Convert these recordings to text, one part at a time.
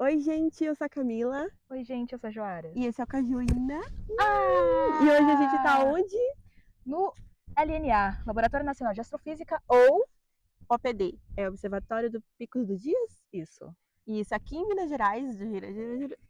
Oi, gente, eu sou a Camila Oi, gente, eu sou a Joara. e esse é o Cajuína. E hoje a gente tá Ah! onde? No LNA, Laboratório Nacional de Astrofísica, ou OPD, é Observatório do Picos dos Dias. isso. E isso aqui em Minas Gerais.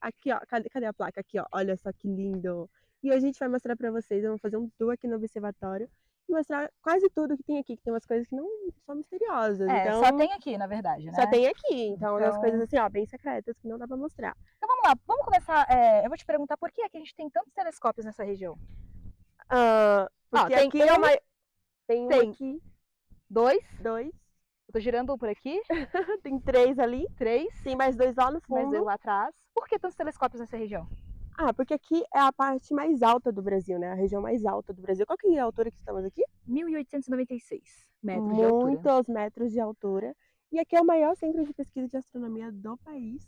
Aqui, ó, cadê a placa? Aqui, ó, olha só que lindo. E hoje a gente vai mostrar pra vocês, vamos fazer um tour aqui no observatório e mostrar quase tudo que tem aqui, que tem umas coisas que não são misteriosas. É, só Então, tem aqui, na verdade, só né? tem aqui. Então, umas coisas Então, assim, ó, bem secretas que não dá pra mostrar. então vamos lá, vamos começar. Eu vou te perguntar por que é que a gente tem tantos telescópios nessa região. Ó, Porque aqui é uma. Tem um tem aqui, dois, dois, eu tô girando um por aqui, tem três ali, três, tem mais dois lá no mais dois fundo. lá atrás. Por que tantos telescópios nessa região? Ah, porque aqui é a parte mais alta do Brasil, né? A região mais alta do Brasil. Qual que é a altura que estamos aqui? 1.896 metros de altura. Muitos metros de altura. E aqui é o maior centro de pesquisa de astronomia do país.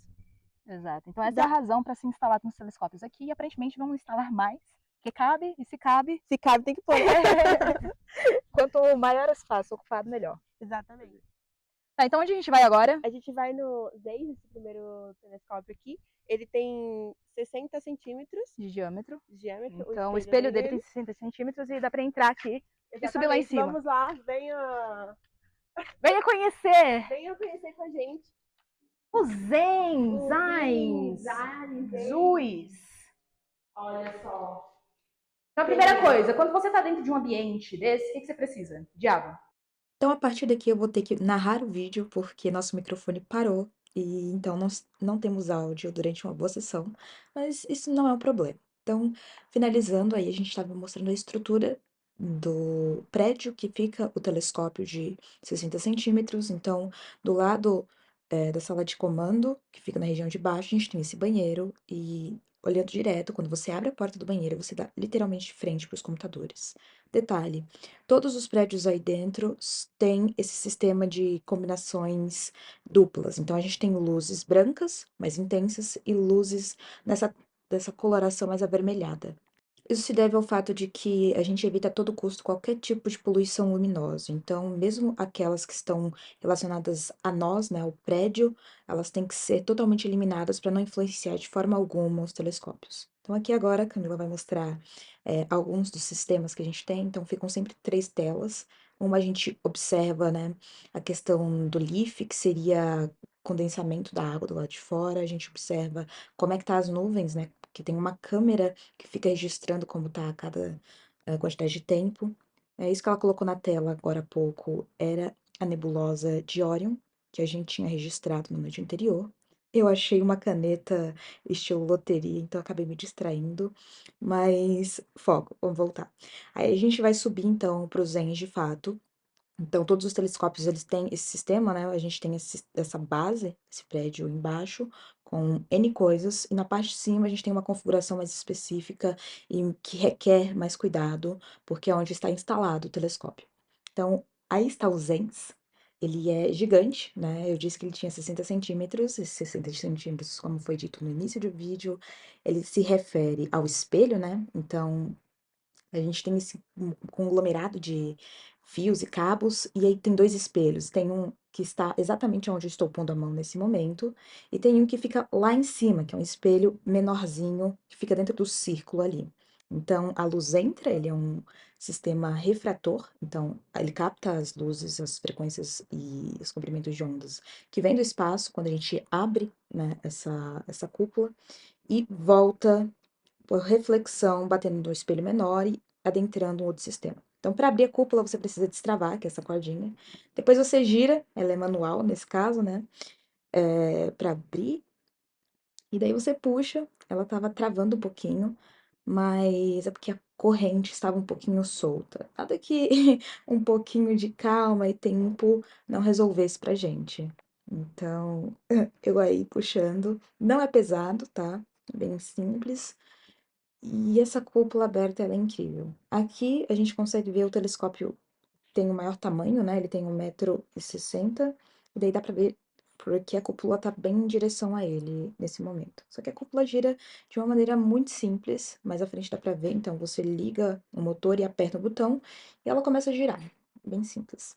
Exato. Então essa é a Da... razão para se instalar nos telescópios aqui e aparentemente vão instalar mais, porque cabe, e se cabe, Se cabe, tem que pôr, né? quanto maior o espaço ocupado, melhor. Exatamente. Tá, então onde a gente vai agora? A gente vai no Zeiss, esse primeiro telescópio aqui. Ele tem 60 centímetros De diâmetro. de diâmetro, o Então o espelho espelho dele tem dele. 60 centímetros e dá para entrar aqui e subir lá em Exatamente. cima. Vamos lá, venha, Venha conhecer venha conhecer com a gente. os Zens, O Zeiss, Zais, Ares, Zuis. olha só. Então a primeira coisa, quando você está dentro de um ambiente desse, o que você precisa? De água. Então, a partir daqui, eu vou ter que narrar o vídeo, porque nosso microfone parou, e então não temos áudio durante uma boa sessão, mas isso não é um problema. Então, finalizando, aí a gente estava mostrando a estrutura do prédio que fica o telescópio de 60 centímetros. Então, do lado, da sala de comando, que fica na região de baixo, a gente tem esse banheiro, e olhando direto, quando você abre a porta do banheiro, você dá literalmente de frente para os computadores. Detalhe. Todos os prédios aí dentro têm esse sistema de combinações duplas. Então, a gente tem luzes brancas, mais intensas, e luzes dessa coloração mais avermelhada. Isso se deve ao fato de que a gente evita a todo custo qualquer tipo de poluição luminosa. Então, mesmo aquelas que estão relacionadas a nós, né, o prédio, elas têm que ser totalmente eliminadas para não influenciar de forma alguma os telescópios. Então, aqui agora a Camila vai mostrar alguns dos sistemas que a gente tem. Então, ficam sempre três telas. Uma a gente observa, né, a questão do leaf, que seria condensamento da água do lado de fora. A gente observa como é que tá as nuvens, né, que tem uma câmera que fica registrando como tá a cada quantidade de tempo. É isso que ela colocou na tela agora há pouco, era a nebulosa de Órion, que a gente tinha registrado no noite anterior. Eu achei uma caneta estilo loteria, então acabei me distraindo, mas foco, vamos voltar. Aí a gente vai subir então para os Ens de fato. Então, todos os telescópios eles têm esse sistema, né? A gente tem essa base, esse prédio embaixo, com N coisas, e na parte de cima a gente tem uma configuração mais específica e que requer mais cuidado, porque é onde está instalado o telescópio. Então, aí está o Zens. Ele é gigante, né? Eu disse que ele tinha 60 centímetros, esses 60 centímetros, como foi dito no início do vídeo, ele se refere ao espelho, né? Então, a gente tem esse conglomerado de fios e cabos, e aí tem dois espelhos. Tem um que está exatamente onde eu estou pondo a mão nesse momento, e tem um que fica lá em cima, que é um espelho menorzinho, que fica dentro do círculo ali. Então, a luz entra, ele é um sistema refrator, então ele capta as luzes, as frequências e os comprimentos de ondas que vem do espaço quando a gente abre, né, essa cúpula, e volta por reflexão, batendo no espelho menor e adentrando um outro sistema. Então, para abrir a cúpula, você precisa destravar, que é essa cordinha. Depois você gira, ela é manual nesse caso, né? Para abrir. E daí você puxa, ela estava travando um pouquinho, mas é porque a corrente estava um pouquinho solta. Nada que um pouquinho de calma e tempo não resolvesse pra gente. Então, eu aí puxando. Não é pesado, tá? Bem simples. E essa cúpula aberta, ela é incrível. Aqui a gente consegue ver o telescópio tem o maior tamanho, né? Ele tem 1,60 m, e daí dá pra ver porque a cúpula tá bem em direção a ele nesse momento. Só que a cúpula gira de uma maneira muito simples, mais à frente dá pra ver, então você liga o motor e aperta o botão e ela começa a girar. Bem simples.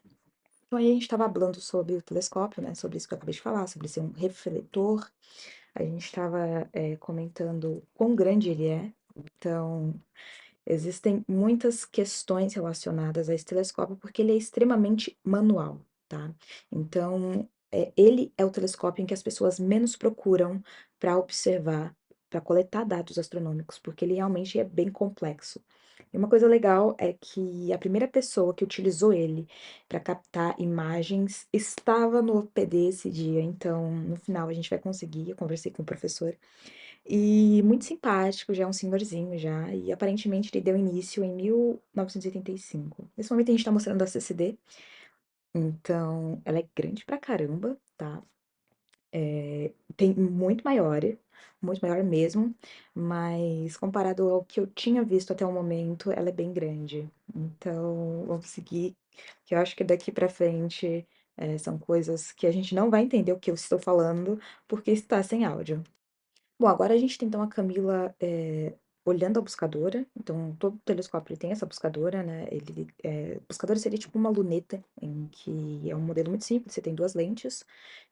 Então aí a gente estava falando sobre o telescópio, né? Sobre isso que eu acabei de falar, sobre ser um refletor. a gente estava, comentando quão grande ele é, então existem muitas questões relacionadas a esse telescópio, porque ele é extremamente manual, tá. Então, ele é o telescópio em que as pessoas menos procuram para observar, para coletar dados astronômicos, porque ele realmente é bem complexo. E uma coisa legal é que a primeira pessoa que utilizou ele para captar imagens estava no OPD esse dia, então no final a gente vai conseguir, eu conversei com o professor, e muito simpático, já é um senhorzinho já, e aparentemente ele deu início em 1985. Nesse momento a gente tá mostrando a CCD, então ela é grande pra caramba, tá? Tem muito maior mesmo, mas comparado ao que eu tinha visto até o momento, ela é bem grande. Então vamos seguir, que eu acho que daqui pra frente, são coisas que a gente não vai entender o que eu estou falando, porque está sem áudio. Bom, agora a gente tem então a Camila, olhando a buscadora, então todo telescópio ele tem essa buscadora, né, buscadora seria tipo uma luneta, em que é um modelo muito simples, você tem 2 lentes,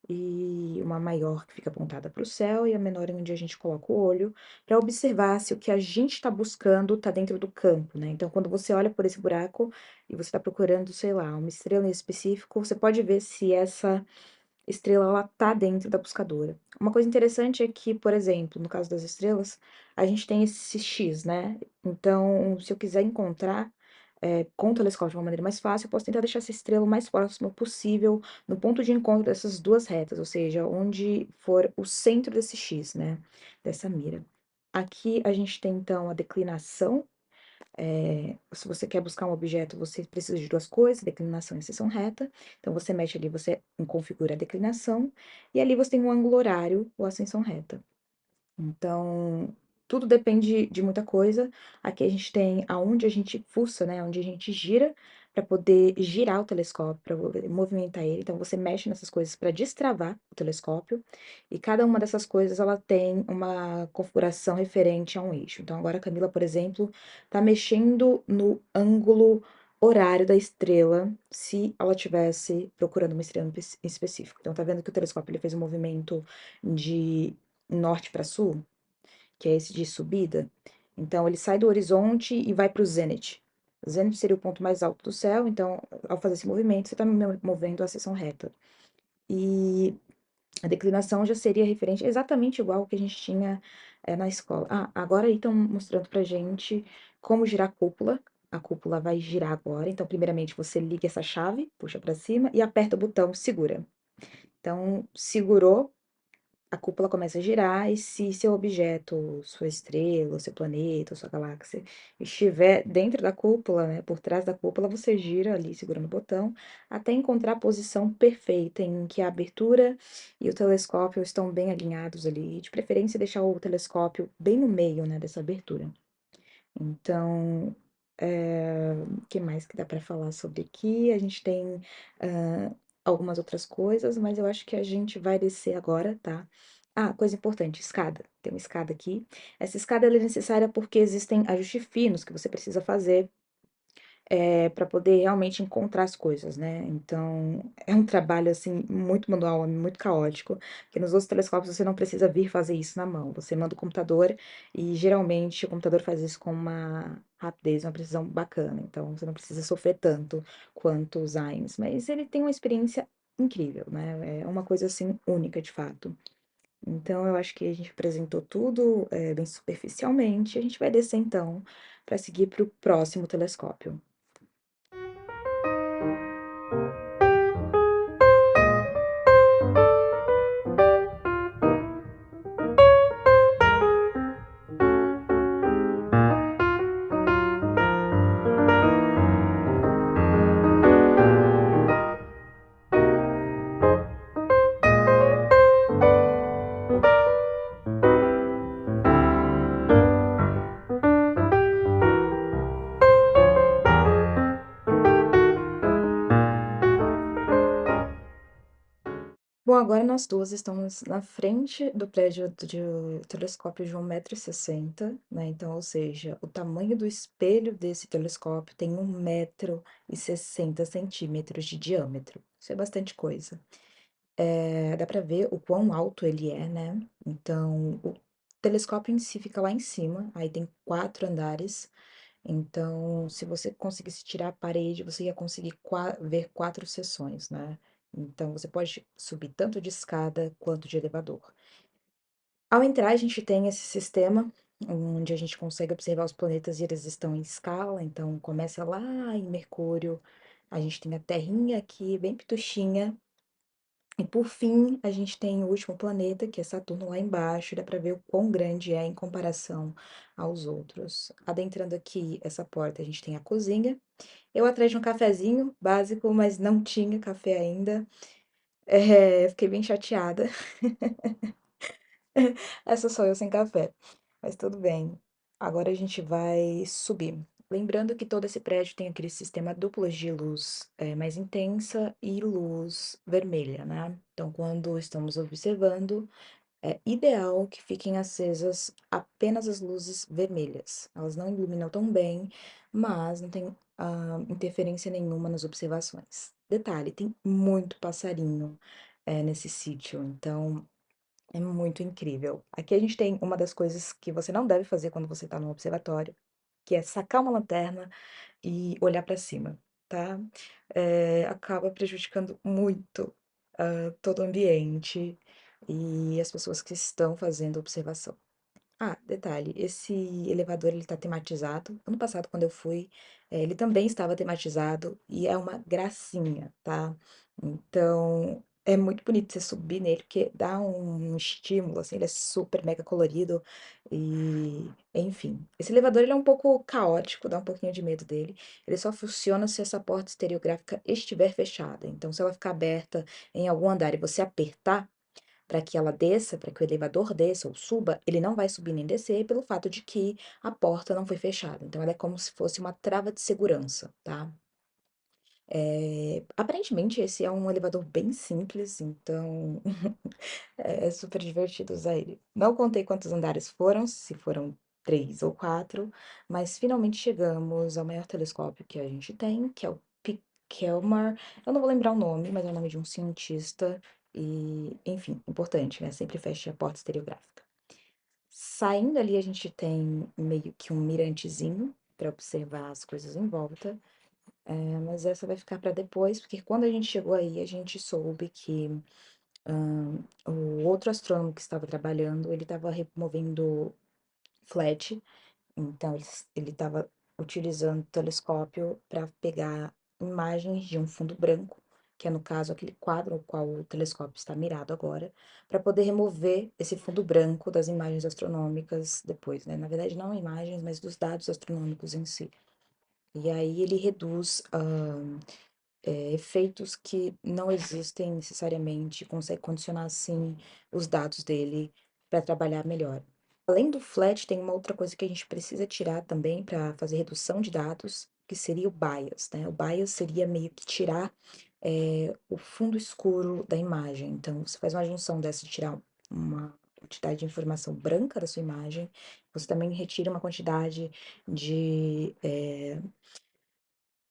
e uma maior que fica apontada para o céu e a menor onde a gente coloca o olho, para observar se o que a gente está buscando está dentro do campo, né. Então quando você olha por esse buraco e você está procurando, sei lá, uma estrela em específico, você pode ver se essa estrela ela tá dentro da buscadora. Uma coisa interessante é que, por exemplo, no caso das estrelas, a gente tem esse X, né? Então, se eu quiser encontrar com o telescópio de uma maneira mais fácil, eu posso tentar deixar essa estrela o mais próxima possível no ponto de encontro dessas duas retas, ou seja, onde for o centro desse X, né? Dessa mira. Aqui a gente tem então a declinação se você quer buscar um objeto, você precisa de 2 coisas, declinação e seção reta. Então você mexe ali, você configura a declinação, e ali você tem um ângulo horário ou ascensão reta. Então, tudo depende de muita coisa. Aqui a gente tem aonde a gente fuça, né, onde a gente gira para poder girar o telescópio, para poder movimentar ele. Então, você mexe nessas coisas para destravar o telescópio, e cada uma dessas coisas ela tem uma configuração referente a um eixo. Então, agora a Camila, por exemplo, está mexendo no ângulo horário da estrela, se ela tivesse procurando uma estrela em específico. Então, tá vendo que o telescópio ele fez um movimento de norte para sul, que é esse de subida. Então, ele sai do horizonte e vai para o zênite. O zênite seria o ponto mais alto do céu, então, ao fazer esse movimento, você está movendo a seção reta. E a declinação já seria referente exatamente igual ao que a gente tinha na escola. Ah, agora aí estão mostrando pra gente como girar a cúpula. A cúpula vai girar agora. Então, primeiramente, você liga essa chave, puxa para cima e aperta o botão segura. Então, segurou, a cúpula começa a girar e se seu objeto, sua estrela, seu planeta, sua galáxia estiver dentro da cúpula, né, por trás da cúpula, você gira ali segurando o botão até encontrar a posição perfeita em que a abertura e o telescópio estão bem alinhados ali, de preferência deixar o telescópio bem no meio, né, dessa abertura. Então, que mais que dá para falar sobre aqui? A gente tem, algumas outras coisas, mas eu acho que a gente vai descer agora, tá? Ah, coisa importante, escada. Tem uma escada aqui. Essa escada ela é necessária porque existem ajustes finos que você precisa fazer para poder realmente encontrar as coisas, né. Então, é um trabalho, assim, muito manual, muito caótico, que nos outros telescópios você não precisa vir fazer isso na mão, você manda o computador e geralmente o computador faz isso com uma rapidez, uma precisão bacana, então você não precisa sofrer tanto quanto os Aims, mas ele tem uma experiência incrível, né, é uma coisa, assim, única de fato. Então eu acho que a gente apresentou tudo, bem superficialmente, a gente vai descer então, para seguir para o próximo telescópio. Bom, agora nós duas estamos na frente do prédio do telescópio de 1,60 m, né? Então, ou seja, o tamanho do espelho desse telescópio tem 1,60 m de diâmetro. Isso é bastante coisa. Dá para ver o quão alto ele é, né? Então, o telescópio em si fica lá em cima, aí tem 4 andares. Então, se você conseguisse tirar a parede, você ia conseguir ver 4 seções, né? Então, você pode subir tanto de escada quanto de elevador. Ao entrar, a gente tem esse sistema onde a gente consegue observar os planetas e eles estão em escala. Então, começa lá em Mercúrio, a gente tem a Terrinha aqui, bem pituchinha. E por fim, a gente tem o último planeta, que é Saturno lá embaixo, dá para ver o quão grande é em comparação aos outros. Adentrando aqui essa porta, a gente tem a cozinha. Eu atrás de um cafezinho básico, mas não tinha café ainda. Fiquei bem chateada. Essa sou eu sem café, mas tudo bem. Agora a gente vai subir. Lembrando que todo esse prédio tem aquele sistema duplo de luz mais intensa e luz vermelha, né? Então, quando estamos observando, é ideal que fiquem acesas apenas as luzes vermelhas. Elas não iluminam tão bem, mas não tem interferência nenhuma nas observações. Detalhe, tem muito passarinho nesse sítio, então é muito incrível. Aqui a gente tem uma das coisas que você não deve fazer quando você está no observatório, que é sacar uma lanterna e olhar para cima, tá? Acaba prejudicando muito todo o ambiente e as pessoas que estão fazendo observação. Ah, detalhe, esse elevador ele tá tematizado. Ano passado, quando eu fui, ele também estava tematizado e é uma gracinha, tá? Então, é muito bonito você subir nele, porque dá um estímulo, assim, ele é super mega colorido e, enfim. Esse elevador ele é um pouco caótico, dá um pouquinho de medo dele. Ele só funciona se essa porta estereográfica estiver fechada. Então, se ela ficar aberta em algum andar e você apertar, para que ela desça, para que o elevador desça ou suba, ele não vai subir nem descer pelo fato de que a porta não foi fechada. Então, ela é como se fosse uma trava de segurança, tá? Aparentemente, esse é um elevador bem simples, então é super divertido usar ele. Não contei quantos andares foram, se foram 3 ou 4, mas finalmente chegamos ao maior telescópio que a gente tem, que é o Kelmar. Eu não vou lembrar o nome, mas é o nome de um cientista e, enfim, importante, né? Sempre fecha a porta estereográfica. Saindo ali, a gente tem meio que um mirantezinho para observar as coisas em volta. Mas essa vai ficar para depois, porque quando a gente chegou aí, a gente soube que o outro astrônomo que estava trabalhando, ele estava removendo flat, então ele estava utilizando o telescópio para pegar imagens de um fundo branco, que é no caso aquele quadro ao qual o telescópio está mirado agora, para poder remover esse fundo branco das imagens astronômicas depois, né? Na verdade, não imagens, mas dos dados astronômicos em si. E aí ele reduz efeitos que não existem necessariamente, consegue condicionar assim os dados dele para trabalhar melhor. Além do flat, tem uma outra coisa que a gente precisa tirar também para fazer redução de dados, que seria o bias, né? O bias seria meio que tirar o fundo escuro da imagem. Então, você faz uma junção dessa de tirar uma quantidade de informação branca da sua imagem, você também retira uma quantidade de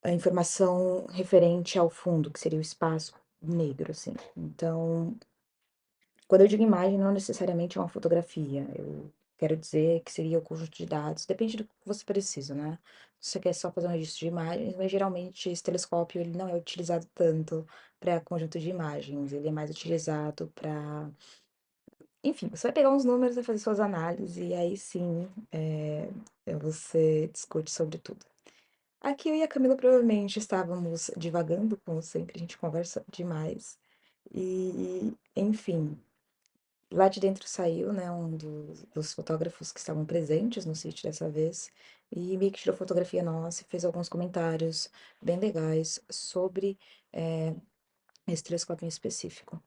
a informação referente ao fundo, que seria o espaço negro, assim. Então, quando eu digo imagem, não necessariamente é uma fotografia. Eu quero dizer que seria o conjunto de dados. Depende do que você precisa, né? Se você quer só fazer um registro de imagens, mas geralmente esse telescópio ele não é utilizado tanto para conjunto de imagens. Ele é mais utilizado para... Enfim, você vai pegar uns números e fazer suas análises, e aí sim você discute sobre tudo. Aqui eu e a Camila provavelmente estávamos divagando, como sempre, a gente conversa demais. E, enfim, lá de dentro saiu, né, um dos fotógrafos que estavam presentes no sítio dessa vez, e meio que tirou fotografia nossa e fez alguns comentários bem legais sobre esse telescópio em específico.